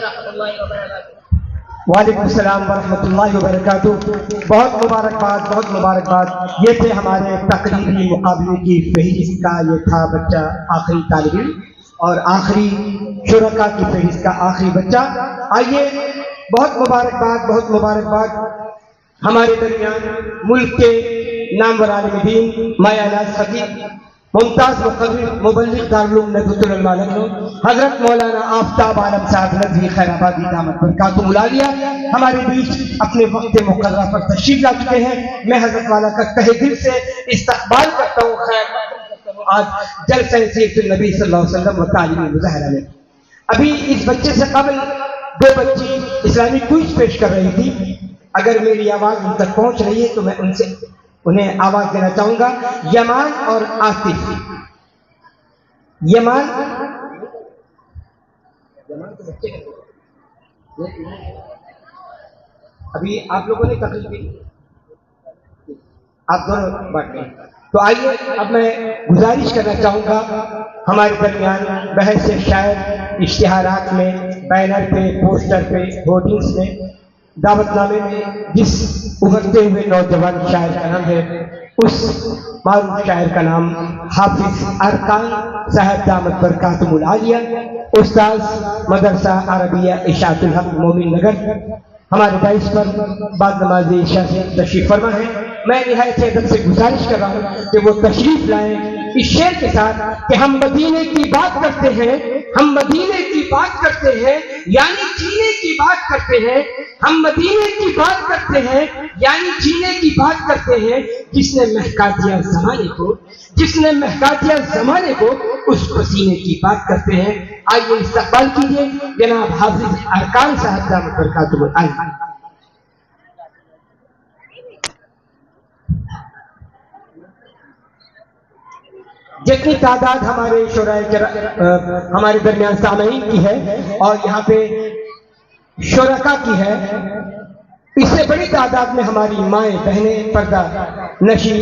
ورحمۃ اللہ وبرکاتہ۔ وعلیکم السلام ورحمۃ اللہ وبرکاتہ۔ بہت مبارکباد۔ یہ تھے ہمارے تقریری مقابلے کی فہرست کا، یہ تھا بچہ آخری طالب علم اور آخری شرکا کی فہرست کا آخری بچہ۔ آئیے، بہت مبارکباد ہمارے درمیان ملک کے نامور عالم دین مایا ناز خطیب، ممتاز مقرر، مبلغ دارالعلوم ندوۃ العلماء لکھنؤ، حضرت مولانا آفتاب عالم صاحب نذوی خیر آبادی دامت برکاتہم العالیہ ہمارے بیچ اپنے وقت مقررہ پر تشریف لا چکے ہیں۔ میں حضرت والا کا تہ دل سے استقبال کرتا ہوں، خیر آج جلسہ سیرت النبی صلی اللہ علیہ وسلم و تعلیم مظاہرہ میں۔ ابھی اس بچے سے قبل دو بچی اسلامی کوئز پیش کر رہی تھی، اگر میری آواز ان تک پہنچ رہی ہے تو میں انہیں آواز دینا چاہوں گا۔ یمان اور عاطف، یمان تو بچے ہیں، ابھی آپ لوگوں نے تقریر کی، آپ دونوں بات کریں۔ تو آئیے، اب میں گزارش کرنا چاہوں گا ہمارے درمیان بحث شاعر اشتہارات میں، بینر پہ، پوسٹر پہ، ہورڈنگس میں، دعوت نامے میں جس ابھرتے ہوئے نوجوان شاعر کا نام ہے، اس معروف شاعر کا نام حافظ ارکان صاحب دامت برکاتہم العالیہ، استاذ مدرسہ عربیہ اشاعت الحق مومن نگر ہمارے دائش پر بعد نماز عشاء سے تشریف فرما ہے۔ میں نہایت ادب سے گزارش کر رہا ہوں کہ وہ تشریف لائیں اس شعر کے ساتھ کہ ہم مدینے کی بات کرتے ہیں، ہم مدینے کی بات کرتے ہیں یعنی جینے کی بات کرتے ہیں، ہم مدینے کی بات کرتے ہیں یعنی جینے کی بات کرتے ہیں، جس نے مہکا دیا زمانے کو، جس نے مہکا دیا زمانے کو، اس پسینے کی بات کرتے ہیں۔ آئیے استقبال کیجیے جناب حافظ ارکان صاحب دامت برکاتہم العالیہ۔ جتنی تعداد ہمارے ہمارے درمیان سامعین کی ہے اور یہاں پہ شرکا کی ہے، اس سے بڑی تعداد میں ہماری مائیں، بہنیں، پردہ نشی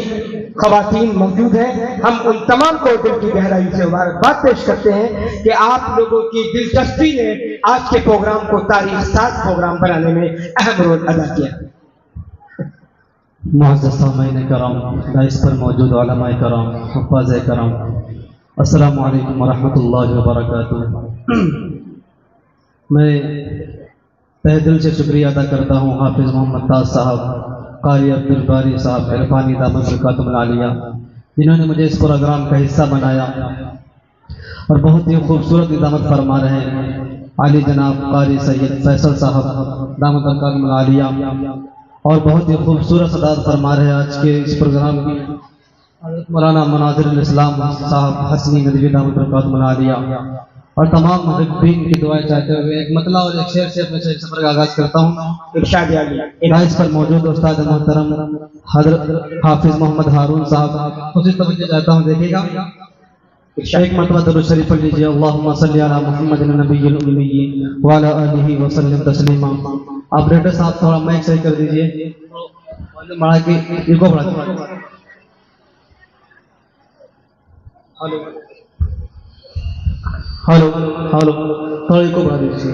خواتین موجود ہیں۔ ہم ان تمام کو دل کی گہرائی سے مبارکباد پیش کرتے ہیں کہ آپ لوگوں کی دلچسپی نے آج کے پروگرام کو تاریخ ساز پروگرام بنانے میں اہم رول ادا کیا۔ معزز سامعین کرام، دائس پر موجود علماء کرام، حفاظ کرام، السلام علیکم ورحمۃ اللہ وبرکاتہ۔ میں تہ دل سے شکریہ ادا کرتا ہوں حافظ محمد تاج صاحب، قاری عبدالباری صاحب عرفانی دامت برکاتہم العالیہ، جنہوں نے مجھے اس پروگرام کا حصہ بنایا اور بہت ہی خوبصورت اقدامات فرما رہے ہیں۔ عالی جناب قاری سید فیصل صاحب دامت برکاتہم العالیہ، اور بہت ہی خوبصورت صدارت فرما رہے ہیں آج کے اس پروگرام کی حضرت مولانا مناظر الاسلام صاحب حسنی ندوی دامت برکاتہم العالیہ، اور تمام محبین کی دعائیں چاہتے ہوئے ایک مطلع اور ایک شعر سے اپنے سفر کا آغاز کرتا ہوں۔ ارشاد عالی دائس پر موجود استاد محترم حضرت حافظ محمد ہارون صاحب، خصوصی توجہ چاہتا ہوں، دیکھیے گا ایک مرتبہ درود شریف پڑھ لیجیے۔ اللہم صلی علی محمد النبی الامی وعلی آلہ وسلم تسلیما۔ آپریٹر صاحب تھوڑا مائک صحیح کر دیجیے، بڑھا کے ایکو بڑھا کے، ہلو تھوڑا ایکو بڑھا دیجیے۔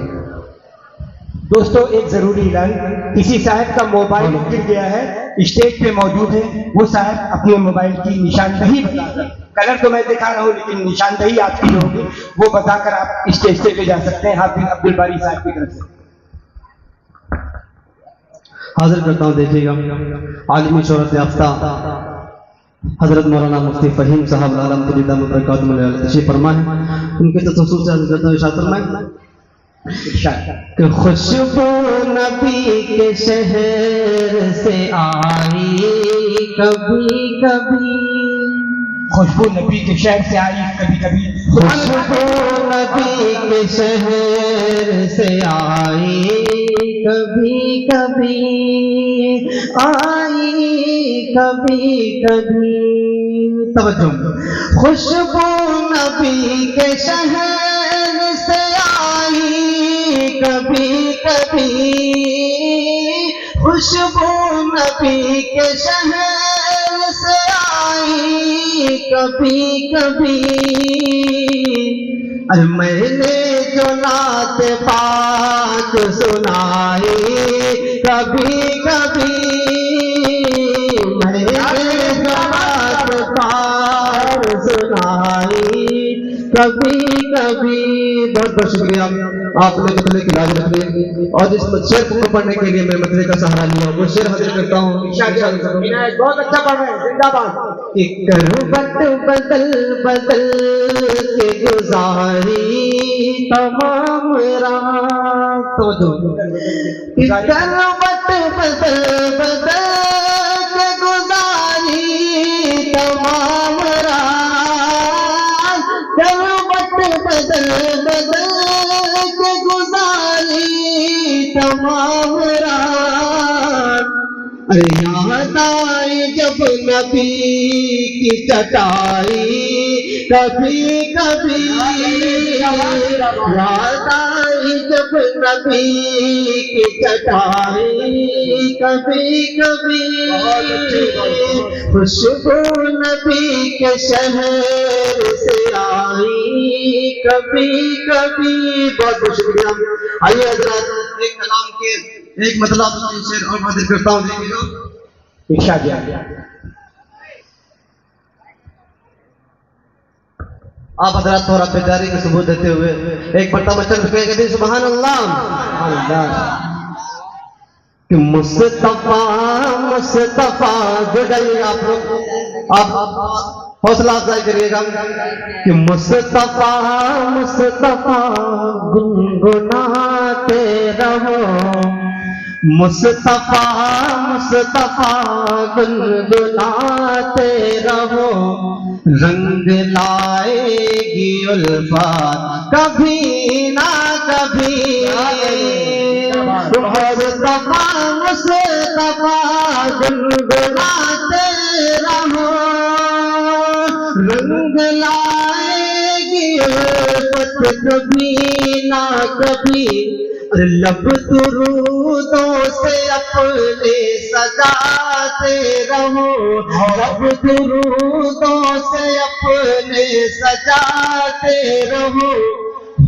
دوستو، ایک ضروری اعلان، کسی صاحب کا موبائل گر گیا ہے، اسٹیج پہ موجود ہے، وہ صاحب اپنے موبائل کی نشاندہی بتا کر، کلر تو میں دکھا رہا ہوں لیکن نشاندہی آپ کی جو ہوگی وہ بتا کر آپ اسٹیج سے لے جا سکتے ہیں۔ حافظ عبدالباری صاحب کی طرف سے حاضر کرتا ہوں، دیکھیے گا عالمی شہرت یافتہ حضرت مولانا مفتی فہیم صاحب العالم دامت برکاتہم العالیہ تشریف فرما ہے، ان کے تصوص سے حاضر کرتا ہوں۔ ارشاد فرمائیں کہ خوشبو نبی کے شہر سے آئی کبھی کبھی، خوشبو نبی کے شہر سے آئی کبھی کبھی، خوشبو نبی کے شہر سے آئی کبھی کبھی، آئی کبھی کبھی، توجہ، خوشبو نبی کے شہر سے آئی کبھی کبھی، خوشبو نبی کے شہر سے آئی کبھی کبھی، میں نے جو نعت پاک بات سنائی کبھی کبھی میں نے بات پار سنائی کبھی کبھی. بہت بہت شکریہ آپ نے مطلب کی لاج رکھنے اور اس شعر کو پڑھنے کے لیے میں مطلب کا سہارا لیا. وہ شعر حاضر کرتا ہوں. بہت اچھا پڑھ رہے ہیں, زندہ باد. کروٹ بدل بدل کے گزاری تمام رات. کروٹ بدل بدل کے گزاری تمام رات. کروٹ بدل بدل کے گزاری تمام رات. ارے یاد آئی جب نبی کی چٹائی کبھی کبھی. یاد آئی جب نبی کی چٹائی کبھی کبھی. خوشبو نبی کے شہر سے آئی کبھی کبھی. بہت بہت شکریہ. آئیے حضرات ایک کلام کے ایک مطلب شعر اور حاضر کرتا ہوں. دیکھیے گا آپ حضرات تھوڑا بیداری کا ثبوت دیتے ہوئے ایک مرتبہ چل کے کہتے ہیں سبحان اللہ. کہ مصطفیٰ مصطفیٰ گڑائی آپ لوگ آپ حوصلہ افزائی کریے گا کہ مصطفیٰ مصطفیٰ گنگناتے رہو. مصطفیٰ مصطفیٰ گنگناتے رہو. رنگ لائے گی الفات کبھی نہ کبھی. مصطفیٰ مصطفیٰ گنگناتے رہو. رنگ لائے گی الفت کبھی نہ کبھی. لب درودوں سے اپنے سجاتے رہو. لب درودوں سے اپنے سجاتے رہو.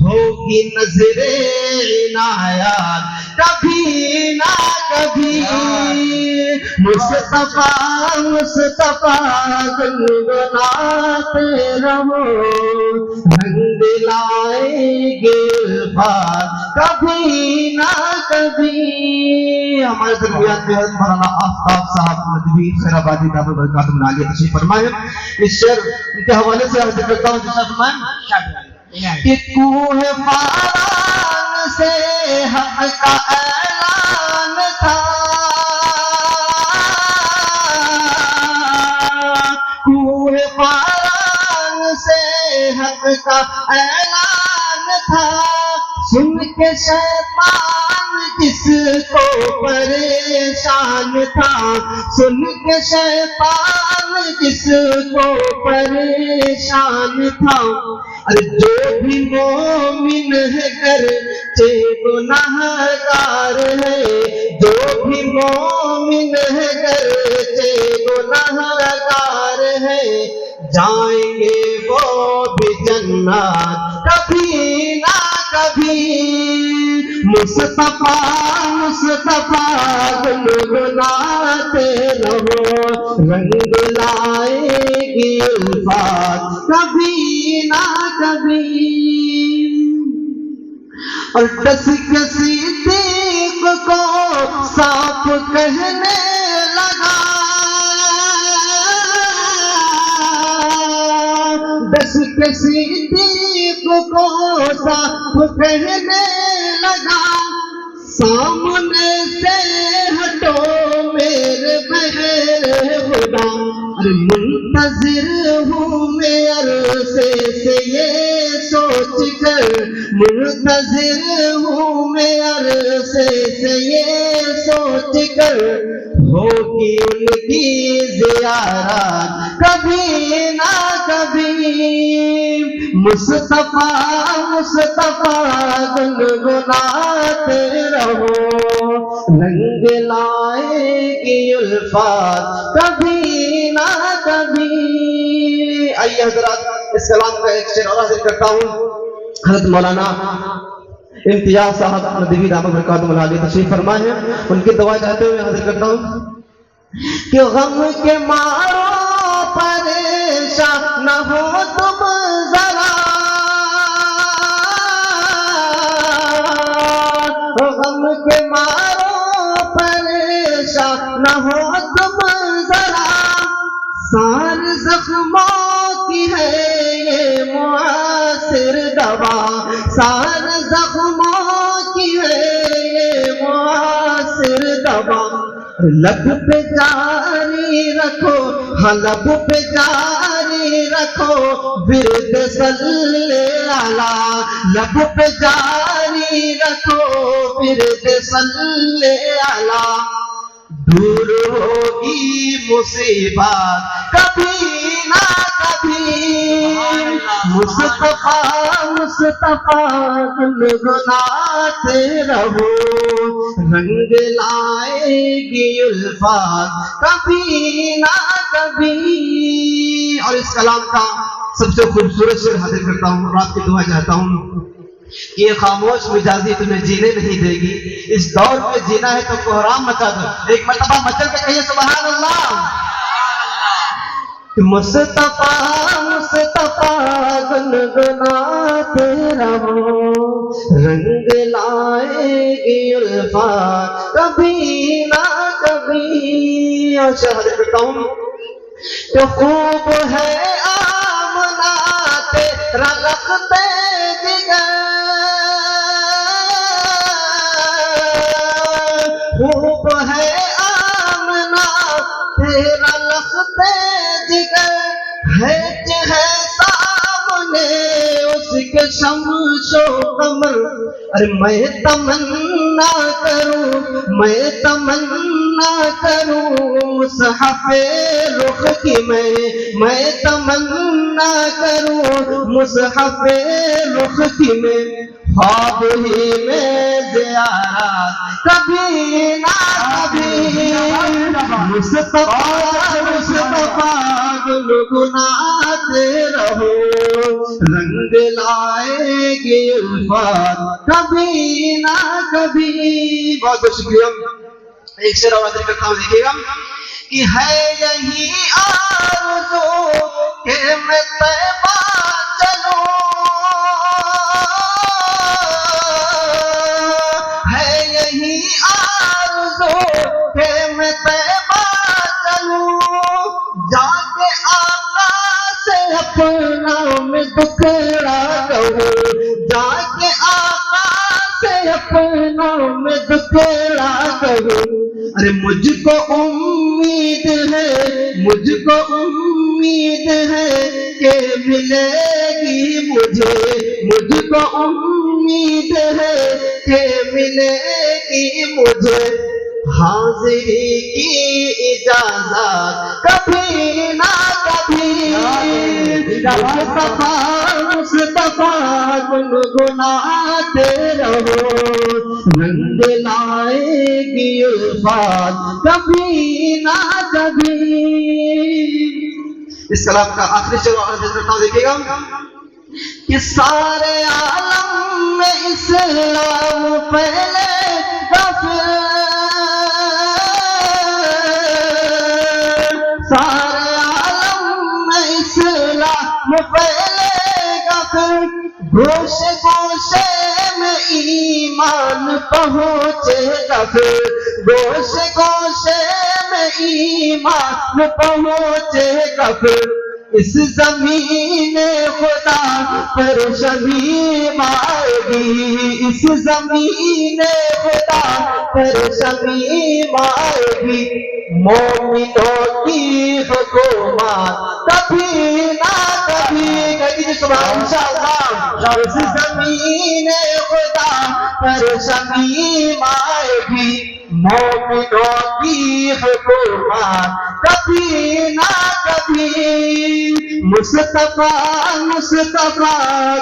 ہوگی نظر عنایت کبھی نہ کبھی. مصطفیٰ مصطفیٰ گنگناتے رہو. رنگ لائے گے الفاظ کبھی نہ کبھی. ہمارے درمیان میں مولانا آفتاب صاحب ندوی خیرآبادی دعوت برکات میں عالیہ تشریف فرمائے. اس شعر ان کے حوالے سے حاضر کرتا ہوں. جیسا فرمائیں کہ کوہ فاران سے حق کا اعلان تھا. کوہ فاران سے حق کا اعلان تھا. سن کے شیطان جس کو پریشان تھا. سن کے شیطان جس کو پریشان تھا. ارے جو بھی مومن ہے گرچہ گنہگار ہے. جو بھی مومن ہے گرچہ گنہگار ہے. جائیں گے وہ بھی جنت کبھی نہ کبھی. مصطفیٰ مصطفیٰ گنگناتے رہو. رنگ لائے گی الفاظ کبھی نہ کبھی. اور دس کے صدیق کو صاف کہنے لگا. دس کے صدیق کو صاف کہنے لگا. سامنے سے ہٹو میرے بہر خدا. ارے منتظر ہوں میں عرصے سے یہ سوچ کر. منتظر ہوں میں عرصے سے یہ سوچ کر. ہوگی ان کی زیارت کبھی نہ کبھی. مصطفیٰ مصطفیٰ گنگناتے رہو. رنگ لائے گی الفاظ کبھی نہ کبھی. آئیے حضرات اس کلام کا ایک شعر اور حاضر کرتا ہوں. حضرت مولانا امتیاز صاحب ندوی دامت برکاتہ العالی تشریف فرمائے ہیں، ان کی دعا چاہتے ہوئے حاضر کرتا ہوں کہ غم کے مارو پریشان نہ ہو تم ذرا، غم کے مارو پریشان نہ ہو تم ذرا، سار زخموں کی ہے یہ مؤثر دوا، سار زخموں کی ہے یہ مؤثر دوا، لب پہ جاری رکھو، ہاں لب پہ جاری رکھو ورد صلی علی، لب پہ جاری رکھو ورد صلی علی، دور ہوگی مصیبت کبھی نہ کبھی، مصطفیٰ مصطفیٰ گنگناتے رہو، رنگ لائے گی الفات کبھی نہ کبھی۔ اور اس کلام کا سب سے خوبصورت شعر حاضر کرتا ہوں اور آپ کی دعا چاہتا ہوں کہ یہ خاموش مزاجی تمہیں جینے نہیں دے گی، اس دور میں جینا ہے تو کوہرام مچا دو، ایک مرتبہ مچل کے کہیے سبحان اللہ۔ مصطفیٰ مصطفیٰ گنگناتے رہو، رنگ لائے گی الفات کبھی نہ کبھی۔ اور شہر کرتا ہوں کہ خوب ہے آمنا تیرا لختے جگر، خوب ہے آمنا تیرا لختے جگر، ہے سامنے اس کے شمس و قمر، ارے میں تمنا کروں مصحف رخ کی، میں تمنا کروں مصحف رخ کی، میں خواب ہی میں زیارت کبھی نہ کبھی، مصطفیٰ گنگناتے رہو، رنگ لائے گی الفات کبھی نہ کبھی۔ بہت بہت شکریہ۔ ایک شعر اور حاضر کرتا ہوں، دیکھیے گا کہ ہے یہی آرزو کہ میں طیبہ چلوں، ہے یہی آرزو کہ میں طیبہ چلوں، جا کے آقا سے اپنا میں دکھڑا کہوں، جا کے آقا سے اپنا میں دکھڑا کہوں، ارے مجھ کو امید ہے کہ ملے گی مجھے، مجھ کو امید ہے کہ ملے گی مجھے حاضری کی اجازت کبھی نہ کبھی، مصطفیٰ گنگناتے رہو، رنگ لائے گی الفات کبھی نہ کبھی۔ اس کلام کا آخری شعر دیکھیے گا کہ سارے عالم میں اسلام پھیلے گا پھر، سارے عالم میں اسلام پھیلے گا پھر، گوشے گوشے میں ایمان پہنچے گا پھر، گوشے گوشے میں ایمان پہنچے گا پھر، اس زمین خدا پر شمیم آئے گی، اس زمین خدا پر شمیم آئے گی، مومنوں کی حکومت کبھی نہ کبھی، کہیے سبحان انشاءاللہ، اس زمین خدا پر شمیم آئے گی، مومنوں کی حکومت کبھی نہ کبھی، مصطفیٰ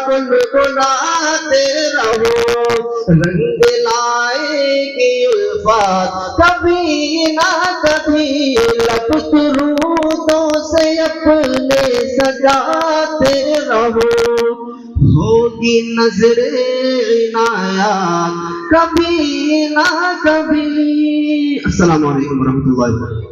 گنگناتے رہو، رنگ لائے گی الفات کبھی نہ کبھی، لب درودوں سے اپنے سجاتے رہو، ہوگی نظر عنایات کبھی نہ کبھی. السلام علیکم ورحمۃ اللہ.